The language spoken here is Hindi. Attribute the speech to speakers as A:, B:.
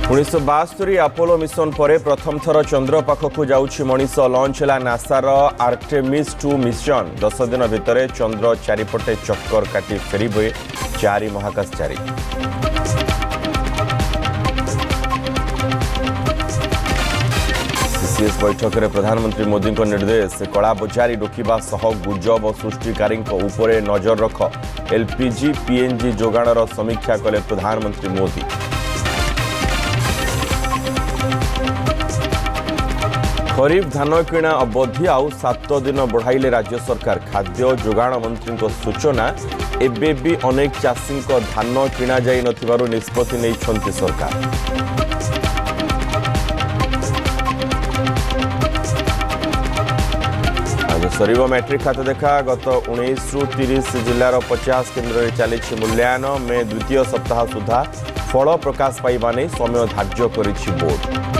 A: 1972 अपोलो मिशन पर प्रथम थर चंद्र पाखक जाऊँगी मनीष लंच है नासार आर्टेमिस 2 मिशन 10 दिन भितर चंद्र चारिपटे चक्कर काटी फेरबे 4 महाकाशचारी। सीसीएस बैठक में प्रधानमंत्री मोदी निर्देश कला बजारी रोकवा सह गुजब सृष्टिकारी उपरे नजर रख एलपीजी पीएनजी जोगाणर समीक्षा कले प्रधानमंत्री मोदी। खरीफ धान किणा अवधि आउ 7 दिन बढ़ाइले राज्य सरकार। खाद्य जोगाण मंत्री सूचना एबे भी अनेक चाषी धान किणा जाई नथिबारु निष्पत्ति नेइछन्ति सरकार। आज सरीब मैट्रिक खाता देखा गत 19 रु 30 जिलार 50 केन्द्र में चली मूल्यांकन में द्वितीय सप्ताह सुधा फल प्रकाश पाइबा नहीं समय धार्य करिछि बोर्ड।